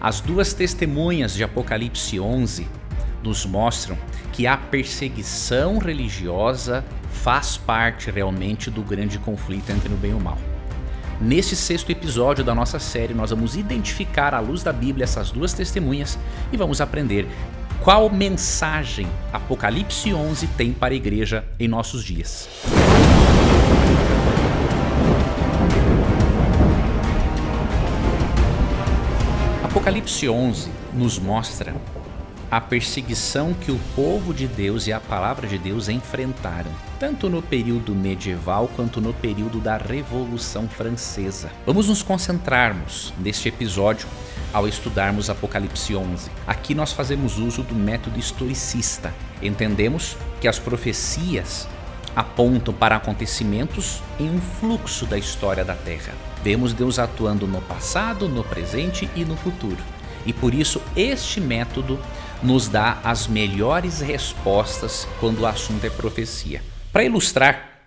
As duas testemunhas de Apocalipse 11 nos mostram que a perseguição religiosa faz parte realmente do grande conflito entre o bem e o mal. Neste sexto episódio da nossa série, nós vamos identificar à luz da Bíblia essas duas testemunhas e vamos aprender qual mensagem Apocalipse 11 tem para a igreja em nossos dias. Apocalipse 11 nos mostra a perseguição que o povo de Deus e a palavra de Deus enfrentaram, tanto no período medieval quanto no período da Revolução Francesa. Vamos nos concentrarmos neste episódio ao estudarmos Apocalipse 11. Aqui nós fazemos uso do método historicista. Entendemos que as profecias apontam para acontecimentos em um fluxo da história da Terra. Vemos Deus atuando no passado, no presente e no futuro. E por isso este método nos dá as melhores respostas quando o assunto é profecia. Para ilustrar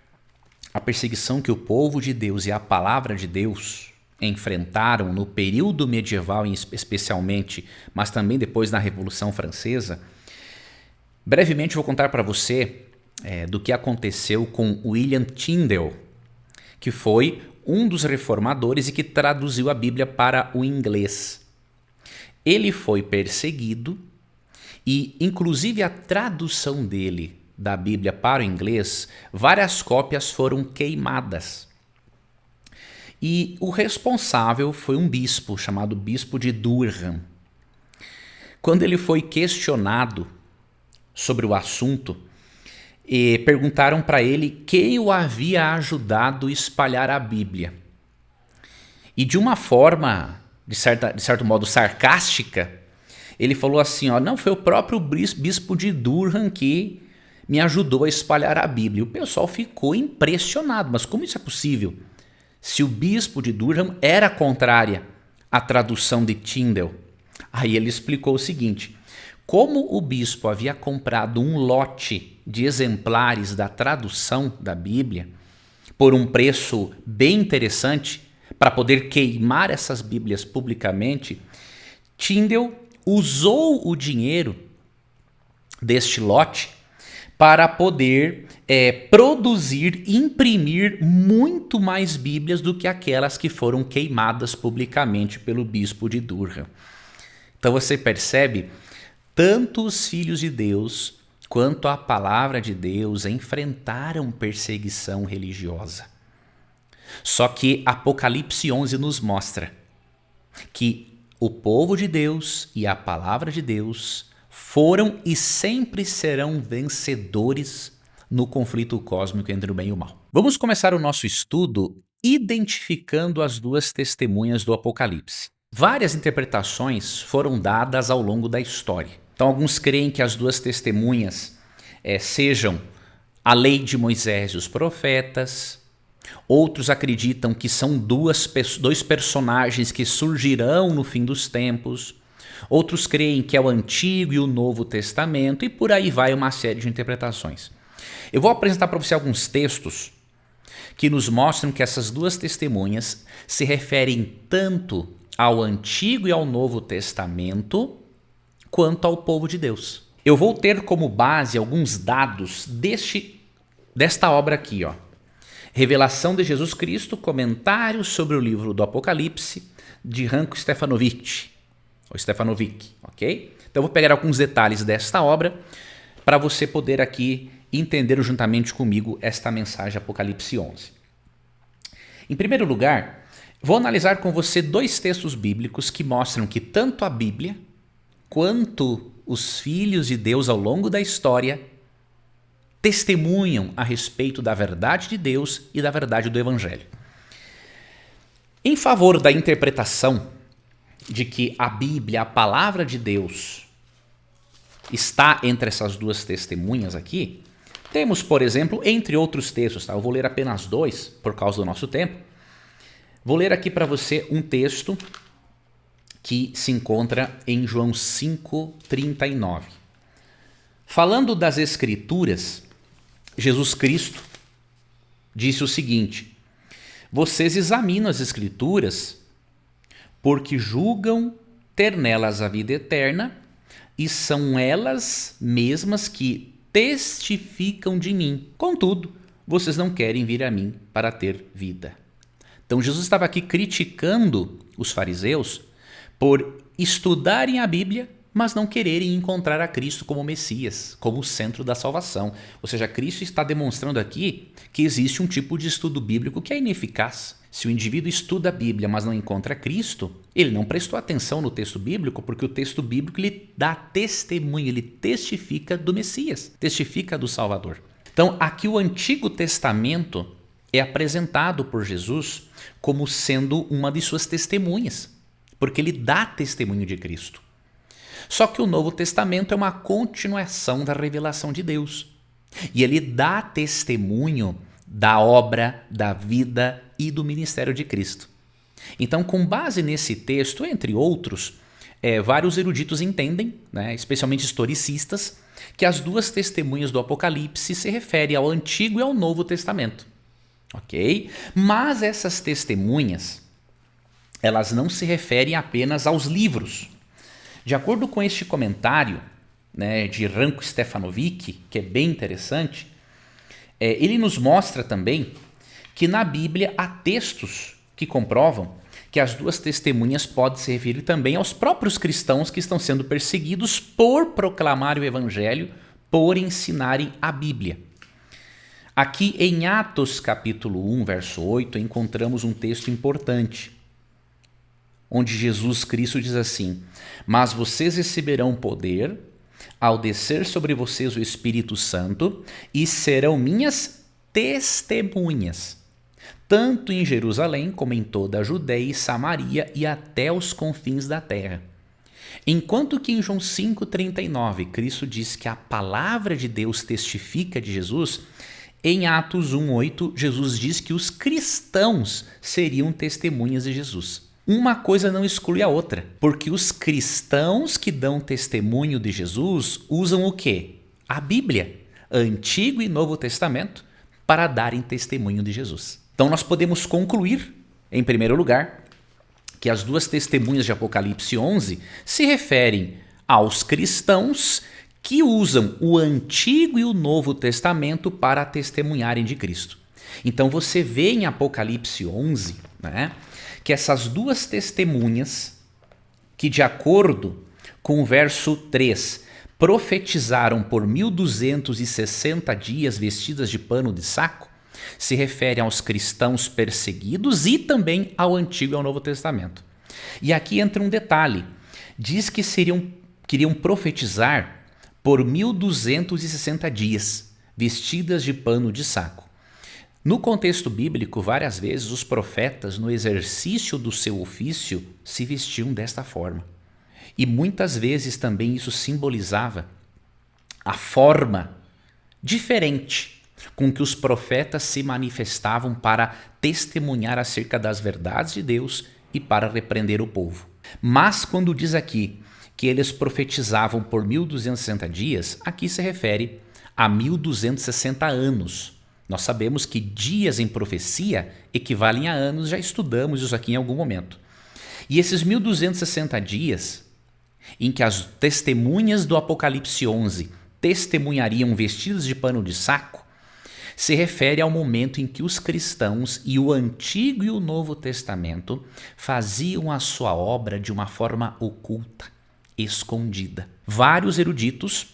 a perseguição que o povo de Deus e a palavra de Deus enfrentaram no período medieval especialmente, mas também depois na Revolução Francesa, brevemente vou contar para você do que aconteceu com William Tyndale, que foi um dos reformadores e que traduziu a Bíblia para o inglês. Ele foi perseguido e, inclusive, a tradução dele da Bíblia para o inglês, várias cópias foram queimadas. E o responsável foi um bispo chamado Bispo de Durham. Quando ele foi questionado sobre o assunto, perguntaram para ele quem o havia ajudado a espalhar a Bíblia. E de uma forma, de certo modo, sarcástica, ele falou assim, não, foi o próprio bispo de Durham que me ajudou a espalhar a Bíblia. O pessoal ficou impressionado, mas como isso é possível? Se o bispo de Durham era contrária à tradução de Tyndale. Aí ele explicou o seguinte: como o bispo havia comprado um lote de exemplares da tradução da Bíblia por um preço bem interessante para poder queimar essas Bíblias publicamente, Tyndale usou o dinheiro deste lote para poder produzir e imprimir muito mais Bíblias do que aquelas que foram queimadas publicamente pelo bispo de Durham. Então você percebe, tanto os filhos de Deus quanto a palavra de Deus enfrentaram perseguição religiosa. Só que Apocalipse 11 nos mostra que o povo de Deus e a palavra de Deus foram e sempre serão vencedores no conflito cósmico entre o bem e o mal. Vamos começar o nosso estudo identificando as duas testemunhas do Apocalipse. Várias interpretações foram dadas ao longo da história. Então, alguns creem que as duas testemunhas sejam a lei de Moisés e os profetas. Outros acreditam que são dois personagens que surgirão no fim dos tempos. Outros creem que é o Antigo e o Novo Testamento, e por aí vai uma série de interpretações. Eu vou apresentar para você alguns textos que nos mostram que essas duas testemunhas se referem tanto ao Antigo e ao Novo Testamento quanto ao povo de Deus. Eu vou ter como base alguns dados desta obra aqui, Revelação de Jesus Cristo, comentários sobre o livro do Apocalipse, de Ranko Stefanovic, ok? Então eu vou pegar alguns detalhes desta obra para você poder aqui entender juntamente comigo esta mensagem Apocalipse 11. Em primeiro lugar, vou analisar com você dois textos bíblicos que mostram que tanto a Bíblia quanto os filhos de Deus ao longo da história testemunham a respeito da verdade de Deus e da verdade do Evangelho. Em favor da interpretação de que a Bíblia, a palavra de Deus, está entre essas duas testemunhas aqui, temos, por exemplo, entre outros textos, eu vou ler apenas dois por causa do nosso tempo, vou ler aqui para você um texto que se encontra em João 5:39. Falando das Escrituras, Jesus Cristo disse o seguinte: vocês examinam as Escrituras porque julgam ter nelas a vida eterna, e são elas mesmas que testificam de mim. Contudo, vocês não querem vir a mim para ter vida. Então Jesus estava aqui criticando os fariseus por estudarem a Bíblia, mas não quererem encontrar a Cristo como Messias, como o centro da salvação. Ou seja, Cristo está demonstrando aqui que existe um tipo de estudo bíblico que é ineficaz. Se o indivíduo estuda a Bíblia, mas não encontra Cristo, ele não prestou atenção no texto bíblico, porque o texto bíblico ele dá testemunho, ele testifica do Messias, testifica do Salvador. Então, aqui o Antigo Testamento é apresentado por Jesus como sendo uma de suas testemunhas, porque ele dá testemunho de Cristo. Só que o Novo Testamento é uma continuação da revelação de Deus. E ele dá testemunho da obra, da vida e do ministério de Cristo. Então, com base nesse texto, entre outros, vários eruditos entendem, especialmente historicistas, que as duas testemunhas do Apocalipse se referem ao Antigo e ao Novo Testamento. Ok? Mas essas testemunhas, elas não se referem apenas aos livros. De acordo com este comentário de Ranko Stefanovic, que é bem interessante, ele nos mostra também que na Bíblia há textos que comprovam que as duas testemunhas podem se referir também aos próprios cristãos que estão sendo perseguidos por proclamar o Evangelho, por ensinarem a Bíblia. Aqui em Atos capítulo 1, verso 8, encontramos um texto importante, onde Jesus Cristo diz assim: mas vocês receberão poder ao descer sobre vocês o Espírito Santo e serão minhas testemunhas, tanto em Jerusalém como em toda a Judeia e Samaria e até os confins da terra. Enquanto que em João 5,39 Cristo diz que a palavra de Deus testifica de Jesus, em Atos 1,8 Jesus diz que os cristãos seriam testemunhas de Jesus. Uma coisa não exclui a outra, porque os cristãos que dão testemunho de Jesus usam o quê? A Bíblia, Antigo e Novo Testamento, para darem testemunho de Jesus. Então nós podemos concluir, em primeiro lugar, que as duas testemunhas de Apocalipse 11 se referem aos cristãos que usam o Antigo e o Novo Testamento para testemunharem de Cristo. Então você vê em Apocalipse 11, que essas duas testemunhas, que de acordo com o verso 3, profetizaram por 1260 dias vestidas de pano de saco, se referem aos cristãos perseguidos e também ao Antigo e ao Novo Testamento. E aqui entra um detalhe, diz que queriam profetizar por 1260 dias, vestidas de pano de saco. No contexto bíblico, várias vezes os profetas, no exercício do seu ofício, se vestiam desta forma. E muitas vezes também isso simbolizava a forma diferente com que os profetas se manifestavam para testemunhar acerca das verdades de Deus e para repreender o povo. Mas quando diz aqui que eles profetizavam por 1260 dias, aqui se refere a 1260 anos. Nós sabemos que dias em profecia equivalem a anos, já estudamos isso aqui em algum momento. E esses 1260 dias, em que as testemunhas do Apocalipse 11 testemunhariam vestidos de pano de saco, se refere ao momento em que os cristãos e o Antigo e o Novo Testamento faziam a sua obra de uma forma oculta, escondida. Vários eruditos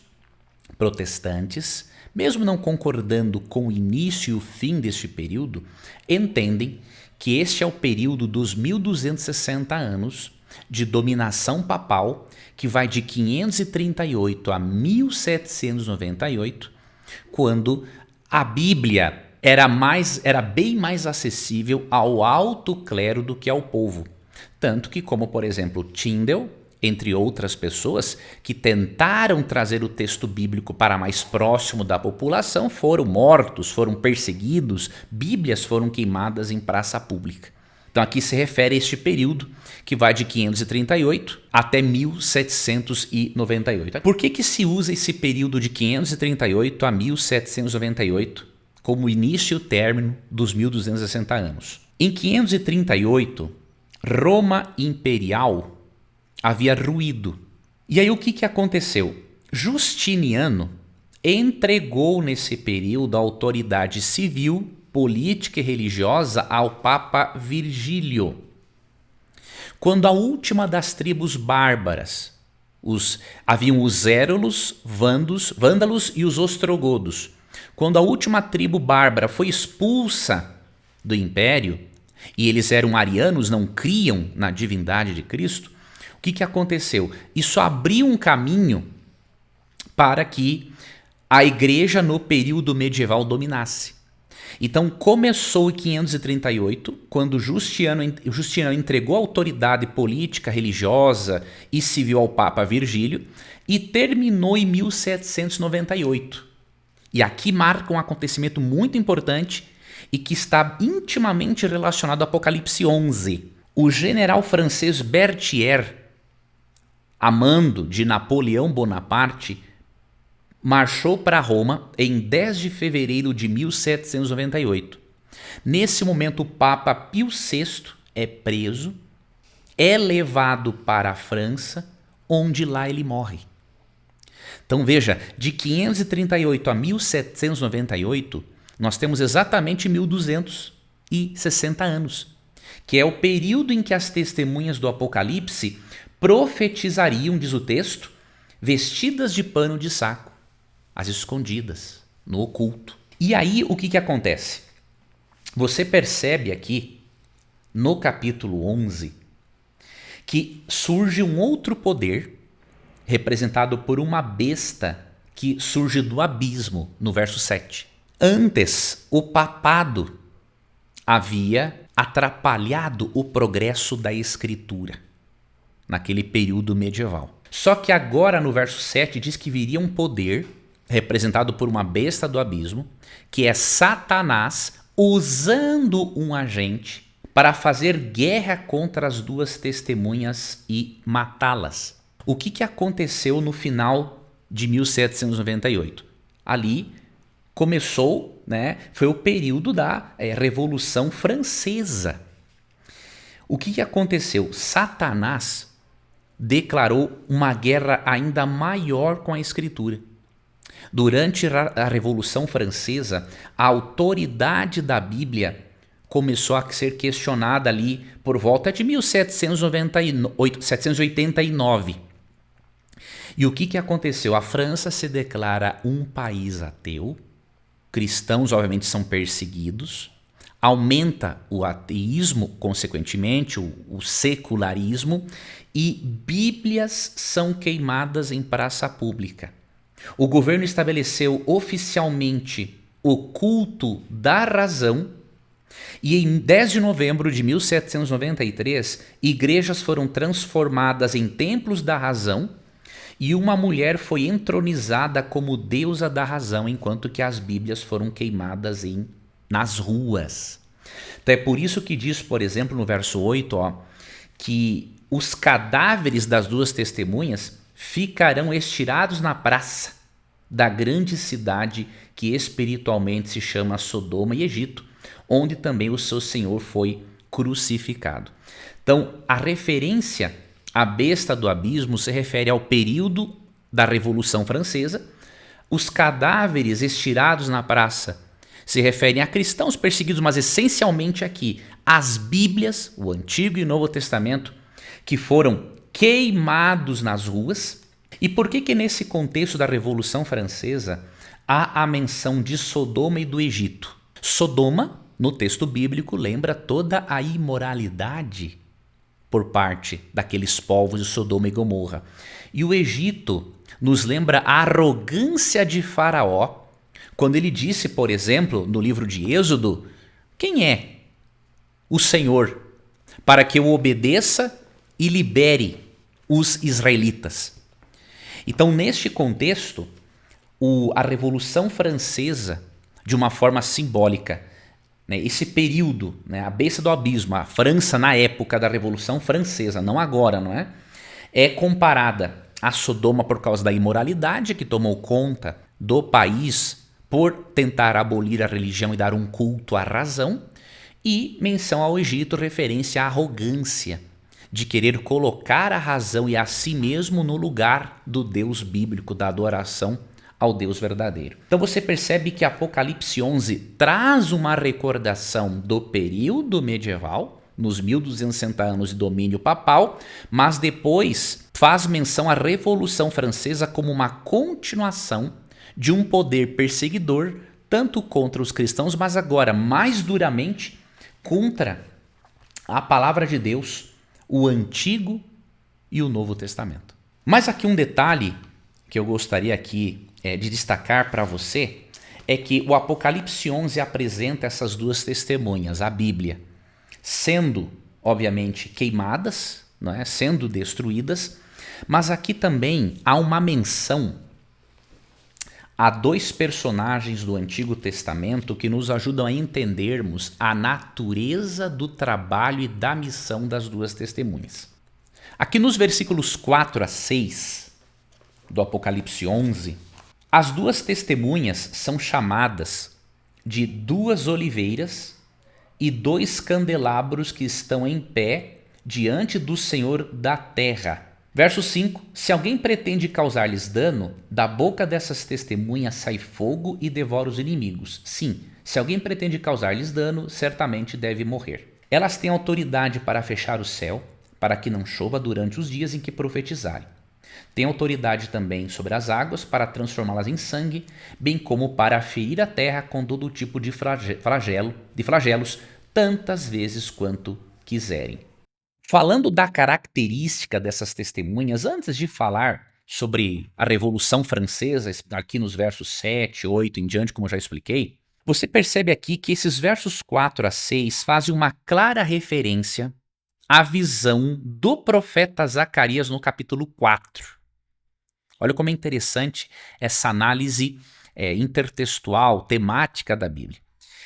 protestantes, mesmo não concordando com o início e o fim deste período, entendem que este é o período dos 1260 anos de dominação papal, que vai de 538 a 1798, quando a Bíblia era bem mais acessível ao alto clero do que ao povo. Tanto que, como por exemplo Tyndale, entre outras pessoas que tentaram trazer o texto bíblico para mais próximo da população, foram mortos, foram perseguidos, Bíblias foram queimadas em praça pública. Então aqui se refere a este período que vai de 538 até 1798. Por que se usa esse período de 538 a 1798 como início e o término dos 1260 anos? Em 538, Roma Imperial havia ruído. E aí o que aconteceu? Justiniano entregou nesse período a autoridade civil, política e religiosa ao Papa Virgílio. Quando a última das tribos bárbaras, haviam os Érulos, Vândalos e os Ostrogodos. Quando a última tribo bárbara foi expulsa do império, e eles eram arianos, não criam na divindade de Cristo, o que aconteceu? Isso abriu um caminho para que a igreja no período medieval dominasse. Então começou em 538, quando Justiniano entregou a autoridade política, religiosa e civil ao Papa Virgílio, e terminou em 1798. E aqui marca um acontecimento muito importante e que está intimamente relacionado ao Apocalipse 11. O general francês Berthier, a mando de Napoleão Bonaparte, marchou para Roma em 10 de fevereiro de 1798. Nesse momento, o Papa Pio VI é preso, é levado para a França, onde lá ele morre. Então veja, de 538 a 1798, nós temos exatamente 1260 anos, que é o período em que as testemunhas do Apocalipse profetizariam, diz o texto, vestidas de pano de saco, as escondidas, no oculto. E aí o que acontece? Você percebe aqui, no capítulo 11, que surge um outro poder, representado por uma besta que surge do abismo, no verso 7. Antes, o papado havia atrapalhado o progresso da escritura, naquele período medieval. Só que agora, no verso 7, diz que viria um poder representado por uma besta do abismo, que é Satanás, usando um agente para fazer guerra contra as duas testemunhas e matá-las. O que aconteceu no final de 1798? Ali começou, foi o período da Revolução Francesa. O que aconteceu? Satanás declarou uma guerra ainda maior com a Escritura. Durante a Revolução Francesa, a autoridade da Bíblia começou a ser questionada ali por volta de 1789. E o que aconteceu? A França se declara um país ateu, cristãos obviamente são perseguidos, aumenta o ateísmo, consequentemente, o secularismo, e bíblias são queimadas em praça pública. O governo estabeleceu oficialmente o culto da razão e em 10 de novembro de 1793, igrejas foram transformadas em templos da razão e uma mulher foi entronizada como deusa da razão, enquanto que as bíblias foram queimadas nas ruas. Então é por isso que diz, por exemplo, no verso 8, que os cadáveres das duas testemunhas ficarão estirados na praça da grande cidade que espiritualmente se chama Sodoma e Egito, onde também o seu Senhor foi crucificado. Então, a referência à besta do abismo se refere ao período da Revolução Francesa. Os cadáveres estirados na praça se referem a cristãos perseguidos, mas essencialmente aqui, as Bíblias, o Antigo e o Novo Testamento, que foram queimados nas ruas. E por que nesse contexto da Revolução Francesa há a menção de Sodoma e do Egito? Sodoma, no texto bíblico, lembra toda a imoralidade por parte daqueles povos de Sodoma e Gomorra. E o Egito nos lembra a arrogância de Faraó, quando ele disse, por exemplo, no livro de Êxodo, quem é o Senhor para que eu obedeça e libere os israelitas? Então, neste contexto, a Revolução Francesa, de uma forma simbólica, esse período, a besta do abismo, a França na época da Revolução Francesa, não agora, não é? É comparada a Sodoma por causa da imoralidade que tomou conta do país por tentar abolir a religião e dar um culto à razão, e menção ao Egito, referência à arrogância de querer colocar a razão e a si mesmo no lugar do Deus bíblico, da adoração ao Deus verdadeiro. Então você percebe que Apocalipse 11 traz uma recordação do período medieval, nos 1260 anos de domínio papal, mas depois faz menção à Revolução Francesa como uma continuação de um poder perseguidor, tanto contra os cristãos, mas agora mais duramente contra a palavra de Deus, o Antigo e o Novo Testamento. Mas aqui um detalhe que eu gostaria aqui de destacar para você é que o Apocalipse 11 apresenta essas duas testemunhas, a Bíblia, sendo, obviamente, queimadas, não é? Sendo destruídas, mas aqui também há uma menção a dois personagens do Antigo Testamento que nos ajudam a entendermos a natureza do trabalho e da missão das duas testemunhas. Aqui nos versículos 4 a 6 do Apocalipse 11, as duas testemunhas são chamadas de duas oliveiras e dois candelabros que estão em pé diante do Senhor da terra. Verso 5, se alguém pretende causar-lhes dano, da boca dessas testemunhas sai fogo e devora os inimigos. Sim, se alguém pretende causar-lhes dano, certamente deve morrer. Elas têm autoridade para fechar o céu, para que não chova durante os dias em que profetizarem. Tem autoridade também sobre as águas para transformá-las em sangue, bem como para ferir a terra com todo tipo de flagelos, tantas vezes quanto quiserem. Falando da característica dessas testemunhas, antes de falar sobre a Revolução Francesa, aqui nos versos 7, 8 em diante, como eu já expliquei, você percebe aqui que esses versos 4 a 6 fazem uma clara referência à visão do profeta Zacarias no capítulo 4. Olha como é interessante essa análise intertextual, temática da Bíblia.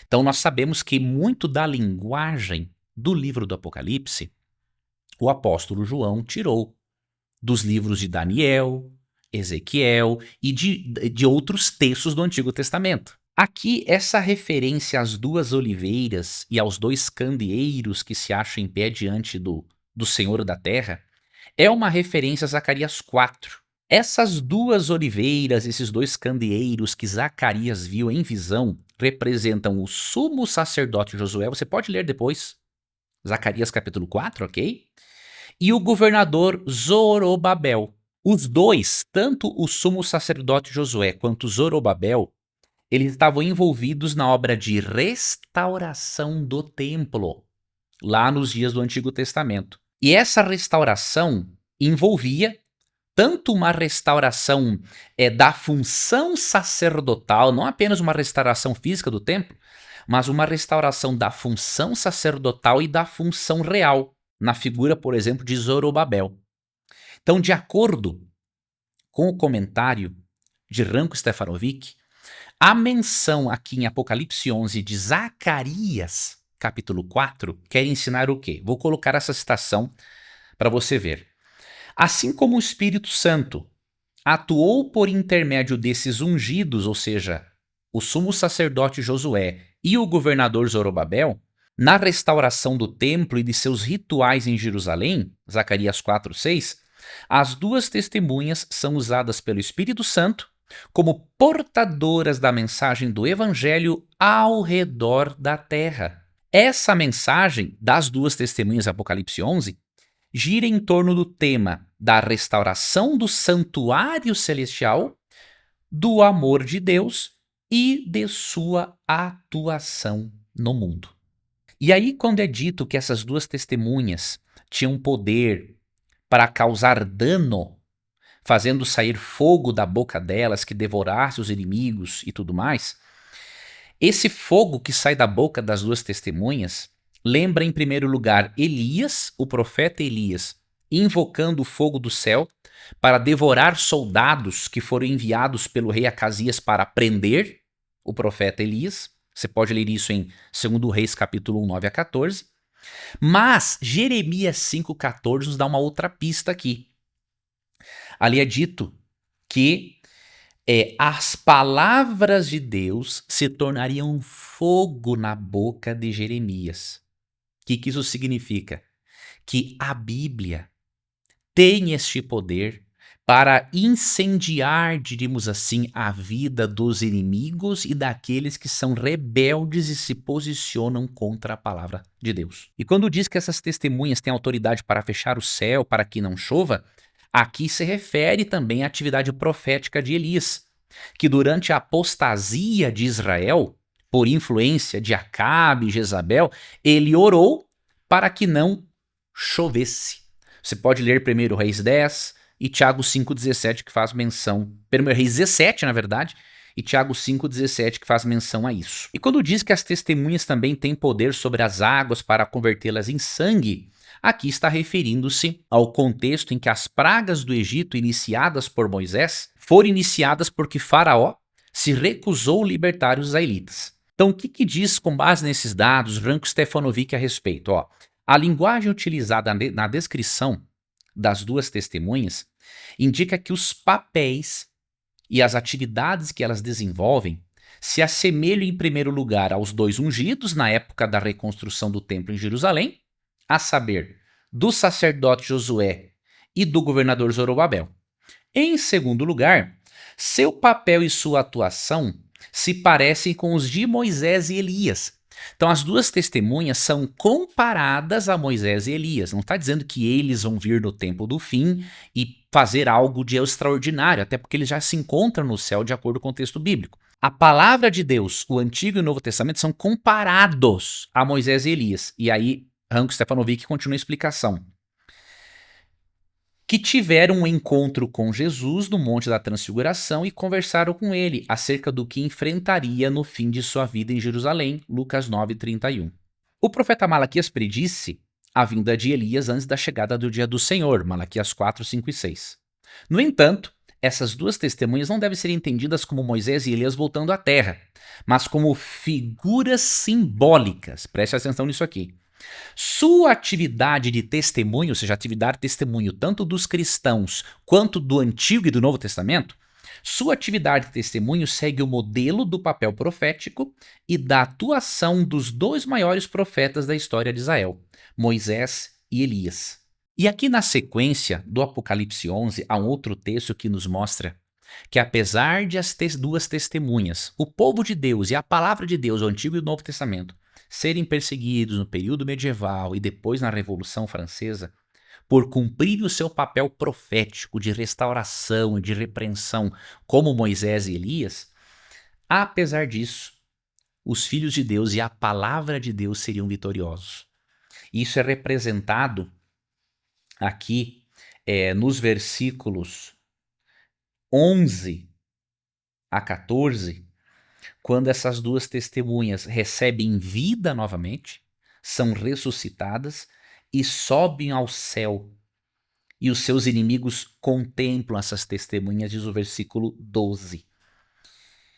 Então nós sabemos que muito da linguagem do livro do Apocalipse, o apóstolo João tirou dos livros de Daniel, Ezequiel e de outros textos do Antigo Testamento. Aqui, essa referência às duas oliveiras e aos dois candeeiros que se acham em pé diante do Senhor da terra é uma referência a Zacarias 4. Essas duas oliveiras, esses dois candeeiros que Zacarias viu em visão, representam o sumo sacerdote Josué. Você pode ler depois, Zacarias capítulo 4, ok? E o governador Zorobabel. Os dois, tanto o sumo sacerdote Josué quanto Zorobabel, eles estavam envolvidos na obra de restauração do templo, lá nos dias do Antigo Testamento. E essa restauração envolvia tanto uma restauração da função sacerdotal, não apenas uma restauração física do templo, mas uma restauração da função sacerdotal e da função real, na figura, por exemplo, de Zorobabel. Então, de acordo com o comentário de Ranko Stefanovic, a menção aqui em Apocalipse 11 de Zacarias, capítulo 4, quer ensinar o quê? Vou colocar essa citação para você ver. Assim como o Espírito Santo atuou por intermédio desses ungidos, ou seja, o sumo sacerdote Josué e o governador Zorobabel, na restauração do templo e de seus rituais em Jerusalém, Zacarias 4:6, as duas testemunhas são usadas pelo Espírito Santo como portadoras da mensagem do Evangelho ao redor da terra. Essa mensagem das duas testemunhas Apocalipse 11 gira em torno do tema da restauração do santuário celestial, do amor de Deus e de sua atuação no mundo. E aí, quando é dito que essas duas testemunhas tinham poder para causar dano, fazendo sair fogo da boca delas que devorasse os inimigos e tudo mais, esse fogo que sai da boca das duas testemunhas lembra, em primeiro lugar, Elias, o profeta Elias, invocando o fogo do céu para devorar soldados que foram enviados pelo rei Acasias para prender o profeta Elias. Você pode ler isso em 2 Reis, capítulo 1, 9 a 14. Mas Jeremias 5,14 nos dá uma outra pista aqui. Ali é dito que as palavras de Deus se tornariam fogo na boca de Jeremias. O que isso significa? que a Bíblia tem este poder para incendiar, diríamos assim, a vida dos inimigos e daqueles que são rebeldes e se posicionam contra a palavra de Deus. E quando diz que essas testemunhas têm autoridade para fechar o céu para que não chova, aqui se refere também à atividade profética de Elias, que durante a apostasia de Israel, por influência de Acabe e Jezabel, ele orou para que não chovesse. Você pode ler 1 Reis 10 e Tiago 5,17 que faz menção, 1 Reis 17 na verdade, e Tiago 5,17 que faz menção a isso. E quando diz que as testemunhas também têm poder sobre as águas para convertê-las em sangue, aqui está referindo-se ao contexto em que as pragas do Egito iniciadas por Moisés foram iniciadas porque Faraó se recusou a libertar os israelitas. Então o que diz com base nesses dados Ranko Stefanovic a respeito? A linguagem utilizada na descrição das duas testemunhas indica que os papéis e as atividades que elas desenvolvem se assemelham em primeiro lugar aos dois ungidos na época da reconstrução do templo em Jerusalém, a saber, do sacerdote Josué e do governador Zorobabel. Em segundo lugar, seu papel e sua atuação se parecem com os de Moisés e Elias. Então as duas testemunhas são comparadas a Moisés e Elias. Não está dizendo que eles vão vir no tempo do fim e fazer algo de extraordinário, até porque eles já se encontram no céu de acordo com o texto bíblico. A palavra de Deus, o Antigo e o Novo Testamento, são comparados a Moisés e Elias. E aí, Ranko Stefanovic continua a explicação. Que tiveram um encontro com Jesus no Monte da Transfiguração e conversaram com ele acerca do que enfrentaria no fim de sua vida em Jerusalém, Lucas 9:31. O profeta Malaquias predisse a vinda de Elias antes da chegada do dia do Senhor, Malaquias 4, 5 e 6. No entanto, essas duas testemunhas não devem ser entendidas como Moisés e Elias voltando à terra, mas como figuras simbólicas. Preste atenção nisso aqui. Sua atividade de testemunho, ou seja, atividade de testemunho tanto dos cristãos quanto do Antigo e do Novo Testamento, sua atividade de testemunho segue o modelo do papel profético e da atuação dos dois maiores profetas da história de Israel, Moisés e Elias. E aqui na sequência do Apocalipse 11 há um outro texto que nos mostra que apesar de as duas testemunhas, o povo de Deus e a palavra de Deus, o Antigo e o Novo Testamento, serem perseguidos no período medieval e depois na Revolução Francesa, por cumprir o seu papel profético de restauração e de repreensão, como Moisés e Elias, apesar disso, os filhos de Deus e a palavra de Deus seriam vitoriosos. Isso é representado aqui nos versículos 11 a 14, quando essas duas testemunhas recebem vida novamente, são ressuscitadas e sobem ao céu. E os seus inimigos contemplam essas testemunhas, diz o versículo 12.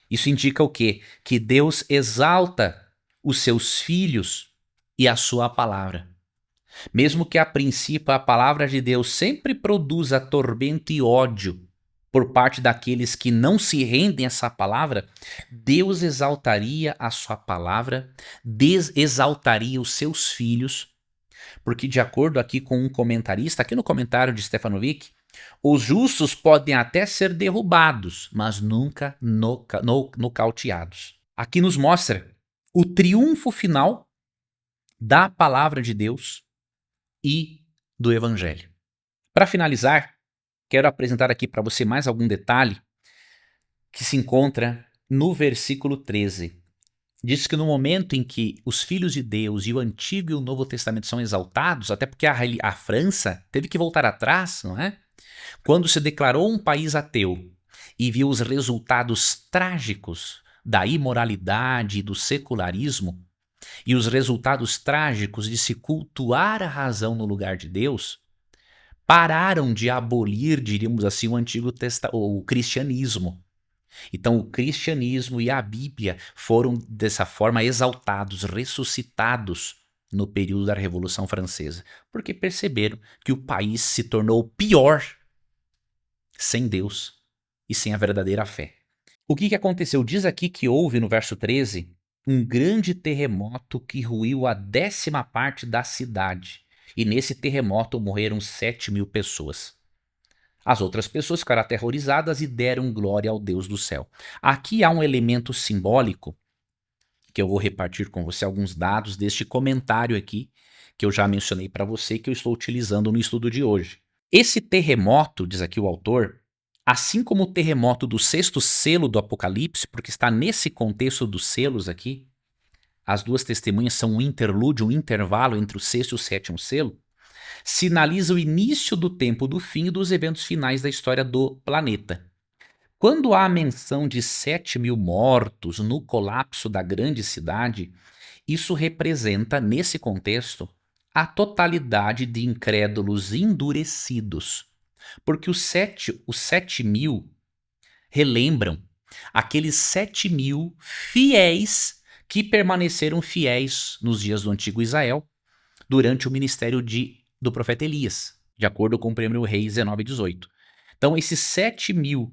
Isso indica o quê? Que Deus exalta os seus filhos e a sua palavra. Mesmo que a princípio a palavra de Deus sempre produza tormento e ódio por parte daqueles que não se rendem a essa palavra, Deus exaltaria a sua palavra, exaltaria os seus filhos, porque de acordo aqui com um comentarista, aqui no comentário de Stefanovic, os justos podem até ser derrubados, mas nunca nocauteados. Aqui nos mostra o triunfo final da palavra de Deus e do Evangelho. Para finalizar, quero apresentar aqui para você mais algum detalhe que se encontra no versículo 13. Diz que no momento em que os filhos de Deus e o Antigo e o Novo Testamento são exaltados, até porque a França teve que voltar atrás, não é? Quando se declarou um país ateu e viu os resultados trágicos da imoralidade e do secularismo, e os resultados trágicos de se cultuar a razão no lugar de Deus, pararam de abolir, diríamos assim, o cristianismo. Então o cristianismo e a Bíblia foram dessa forma exaltados, ressuscitados no período da Revolução Francesa, porque perceberam que o país se tornou pior sem Deus e sem a verdadeira fé. O que aconteceu? Diz aqui que houve no verso 13 um grande terremoto que ruiu a 10ª parte da cidade E nesse terremoto morreram 7.000 pessoas. As outras pessoas ficaram aterrorizadas e deram glória ao Deus do céu. Aqui há um elemento simbólico, que eu vou repartir com você alguns dados deste comentário aqui, que eu já mencionei para você, que eu estou utilizando no estudo de hoje. Esse terremoto, diz aqui o autor, assim como o terremoto do sexto selo do Apocalipse, porque está nesse contexto dos selos aqui, as duas testemunhas são um interlúdio, um intervalo entre o sexto e o sétimo selo, sinaliza o início do tempo do fim e dos eventos finais da história do planeta. Quando há a menção de 7.000 mortos no colapso da grande cidade, isso representa, nesse contexto, a totalidade de incrédulos endurecidos. Porque os 7.000 relembram aqueles 7.000 fiéis que permaneceram fiéis nos dias do antigo Israel durante o ministério do profeta Elias, de acordo com o 1 Reis 19:18. Então, esses 7.000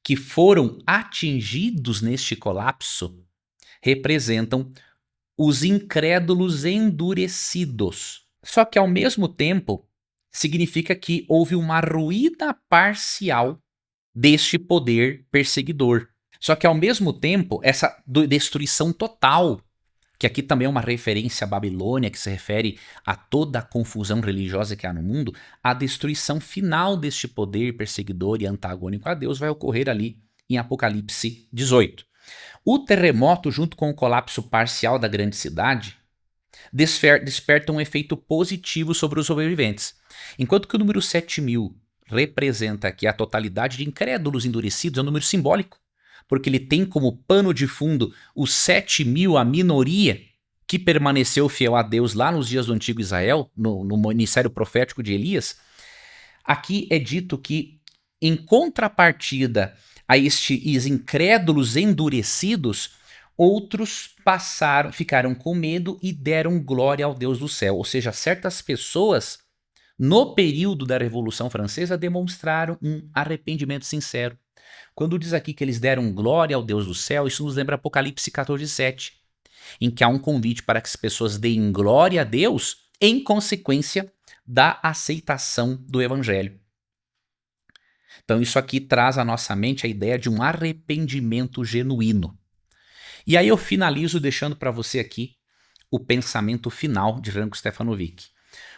que foram atingidos neste colapso representam os incrédulos endurecidos. Só que, ao mesmo tempo, significa que houve uma ruína parcial deste poder perseguidor. Só que, ao mesmo tempo, essa destruição total, que aqui também é uma referência à Babilônia, que se refere a toda a confusão religiosa que há no mundo, a destruição final deste poder perseguidor e antagônico a Deus vai ocorrer ali em Apocalipse 18. O terremoto, junto com o colapso parcial da grande cidade, desperta um efeito positivo sobre os sobreviventes. Enquanto que o número 7.000 representa aqui a totalidade de incrédulos endurecidos, é um número simbólico, porque ele tem como pano de fundo os 7.000, a minoria que permaneceu fiel a Deus lá nos dias do antigo Israel, no ministério profético de Elias. Aqui é dito que, em contrapartida a estes incrédulos endurecidos, outros ficaram com medo e deram glória ao Deus do céu. Ou seja, certas pessoas, no período da Revolução Francesa, demonstraram um arrependimento sincero. Quando diz aqui que eles deram glória ao Deus do céu, isso nos lembra Apocalipse 14:7, em que há um convite para que as pessoas deem glória a Deus em consequência da aceitação do Evangelho. Então isso aqui traz à nossa mente a ideia de um arrependimento genuíno. E aí eu finalizo deixando para você aqui o pensamento final de Ranko Stefanovic.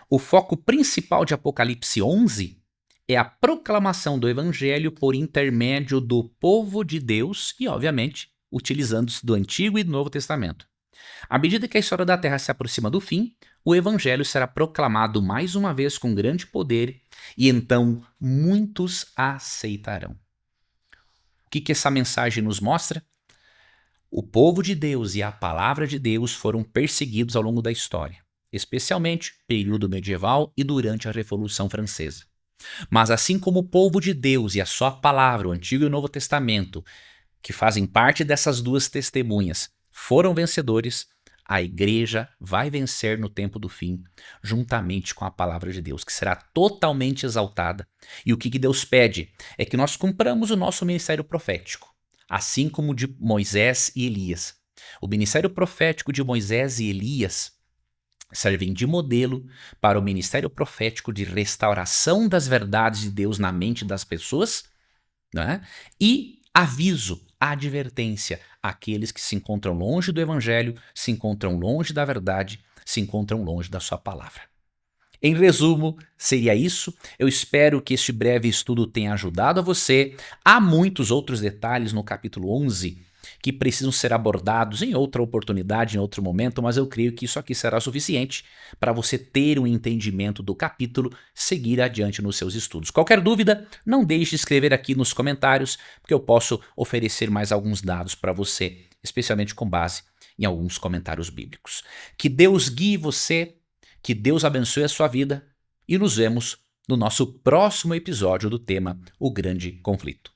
O foco principal de Apocalipse 11 é a proclamação do Evangelho por intermédio do povo de Deus e, obviamente, utilizando-se do Antigo e do Novo Testamento. À medida que a história da Terra se aproxima do fim, o Evangelho será proclamado mais uma vez com grande poder e então muitos a aceitarão. O que essa mensagem nos mostra? O povo de Deus e a palavra de Deus foram perseguidos ao longo da história, especialmente no período medieval e durante a Revolução Francesa. Mas assim como o povo de Deus e a sua palavra, o Antigo e o Novo Testamento, que fazem parte dessas duas testemunhas, foram vencedores, a igreja vai vencer no tempo do fim, juntamente com a palavra de Deus, que será totalmente exaltada. E o que Deus pede é que nós cumpramos o nosso ministério profético, assim como o de Moisés e Elias. O ministério profético de Moisés e Elias servem de modelo para o ministério profético de restauração das verdades de Deus na mente das pessoas, né? E aviso, advertência àqueles que se encontram longe do evangelho, se encontram longe da verdade, se encontram longe da sua palavra. Em resumo, seria isso. Eu espero que este breve estudo tenha ajudado a você. Há muitos outros detalhes no capítulo 11 que precisam ser abordados em outra oportunidade, em outro momento, mas eu creio que isso aqui será suficiente para você ter um entendimento do capítulo, seguir adiante nos seus estudos. Qualquer dúvida, não deixe de escrever aqui nos comentários, porque eu posso oferecer mais alguns dados para você, especialmente com base em alguns comentários bíblicos. Que Deus guie você, que Deus abençoe a sua vida e nos vemos no nosso próximo episódio do tema O Grande Conflito.